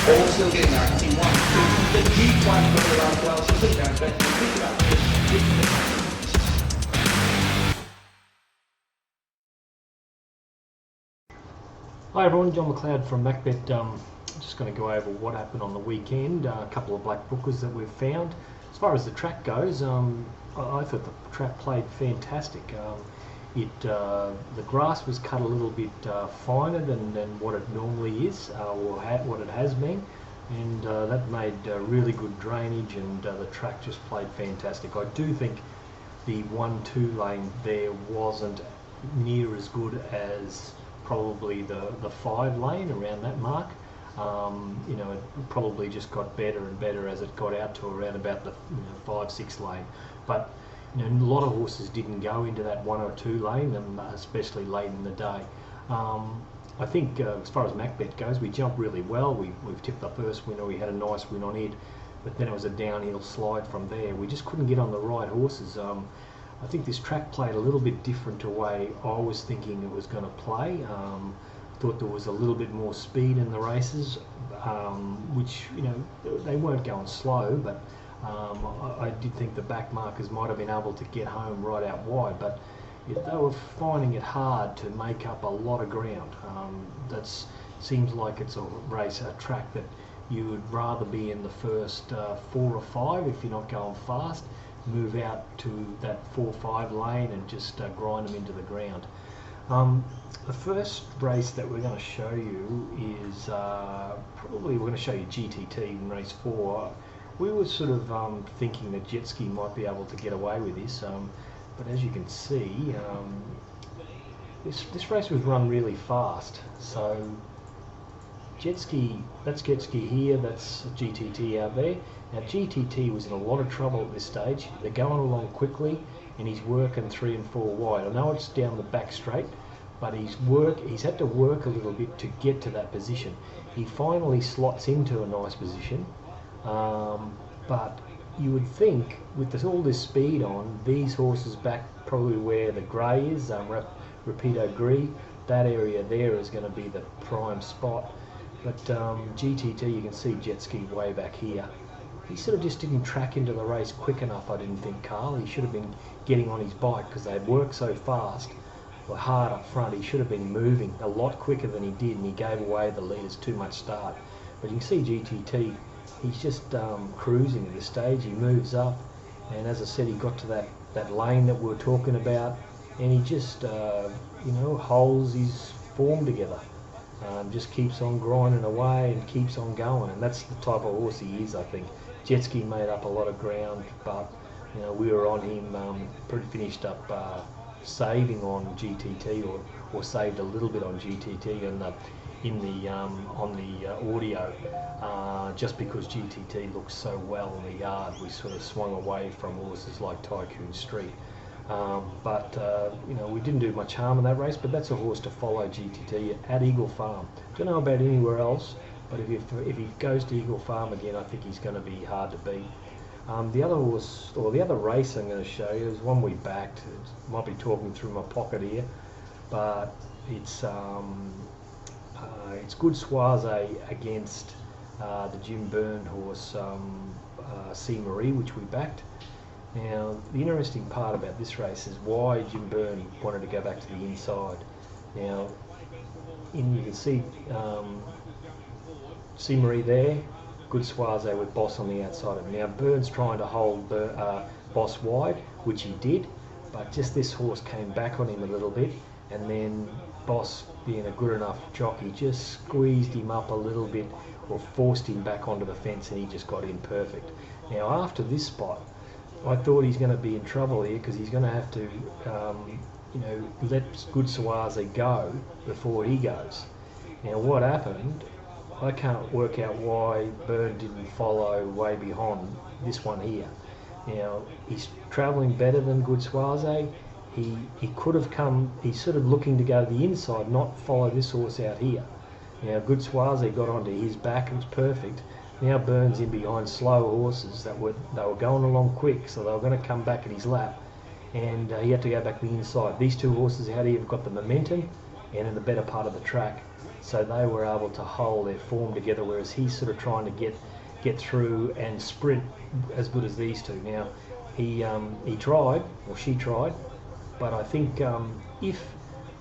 All still getting there. I can see 1, 2, the deep one for the last well. She'll put it down, but pick it up. Hi everyone, John McLeod from Macbet. Just going to go over what happened on the weekend. A couple of black bookers that we've found. As far as the track goes, I thought the track played fantastic. The grass was cut a little bit finer than what it normally is, or what it has been, and that made really good drainage, and the track just played fantastic. I do think the 1-2 lane there wasn't near as good as probably the 5 lane around that mark. It probably just got better and better as it got out to around about the 5-6 lane. But a lot of horses didn't go into that 1 or 2 lane, especially late in the day. I think as far as Macbet goes, we jumped really well. We've tipped the first winner. We had a nice win on it, but then it was a downhill slide from there. We just couldn't get on the right horses. I think this track played a little bit different to the way I was thinking it was going to play. Thought there was a little bit more speed in the races, which they weren't going slow, but I did think the back markers might have been able to get home right out wide, but they were finding it hard to make up a lot of ground. That seems like it's a track that you would rather be in the first 4 or 5 if you're not going fast, move out to that 4-5 lane and just grind them into the ground. The first race that we're going to show you is probably we're going to show you GTT in race 4. We were sort of thinking that Jet Ski might be able to get away with this, but as you can see, this race was run really fast. So Jet Ski, that's Jet Ski here, that's GTT out there. Now GTT was in a lot of trouble at this stage. They're going along quickly and he's working 3 and 4 wide. I know it's down the back straight, but he's had to work a little bit to get to that position. He finally slots into a nice position, but you would think with all this speed on, these horses back probably where the grey is, Rapido Gris, that area there is going to be the prime spot. But GTT, you can see Jet Ski way back here. He sort of just didn't track into the race quick enough, I didn't think, Carl. He should have been getting on his bike because they'd worked so fast, or hard up front. He should have been moving a lot quicker than he did, and he gave away the leaders too much start. But you can see GTT, he's just cruising at this stage. He moves up, and as I said, he got to that lane that we were talking about, and he just holds his form together. Just keeps on grinding away and keeps on going, and that's the type of horse he is, I think. Jet Ski made up a lot of ground, but we were on him, finished up saving on GTT, or saved a little bit on GTT on the audio, just because GTT looks so well in the yard. We sort of swung away from horses like Tycoon Street. We didn't do much harm in that race, but that's a horse to follow, GTT, at Eagle Farm. Don't know about anywhere else, but if he goes to Eagle Farm again, I think he's going to be hard to beat. The other horse, or the other race I'm going to show you, is one we backed. It might be talking through my pocket here, but it's Good Soise against the Jim Byrne horse, C. Marie, which we backed. Now, the interesting part about this race is why Jim Byrne wanted to go back to the inside. Now, you can see C. Marie there, Good Soise with Boss on the outside of him. Now, Byrne's trying to hold Boss wide, which he did, but just this horse came back on him a little bit, and then Boss, being a good enough jockey, just squeezed him up a little bit, or forced him back onto the fence, and he just got in perfect. Now, after this spot, I thought he's going to be in trouble here because he's going to have to, let Good Soise go before he goes. Now, what happened, I can't work out why Byrne didn't follow way behind this one here. Now, he's travelling better than Good Soise. He could have come, he's sort of looking to go to the inside, not follow this horse out here. Now, Good Soise got onto his back, it was perfect. Now Byrne's in behind slow horses they were going along quick, so they were going to come back at his lap, and he had to go back to the inside. These two horses out here have got the momentum, and in the better part of the track, so they were able to hold their form together, whereas he's sort of trying to get through and sprint as good as these two. Now, he tried, or she tried, but I think if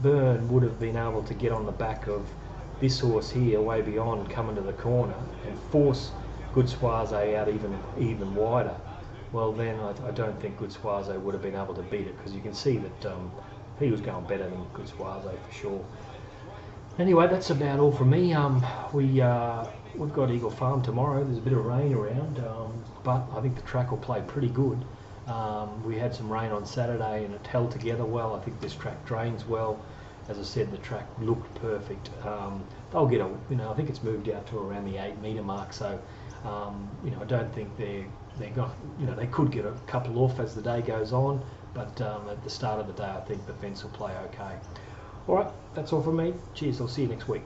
Byrne would have been able to get on the back of this horse here, way beyond, coming to the corner and force Good Soise out even wider, well then I don't think Good Soise would have been able to beat it, because you can see that he was going better than Good Soise for sure. Anyway, that's about all from me. We've got Eagle Farm tomorrow. There's a bit of rain around, but I think the track will play pretty good. We had some rain on Saturday and it held together well. I think this track drains well. As I said, the track looked perfect. They'll get I think it's moved out to around the 8 metre mark. So, I don't think they're going. They could get a couple off as the day goes on, but at the start of the day, I think the fence will play okay. All right, that's all from me. Cheers. I'll see you next week.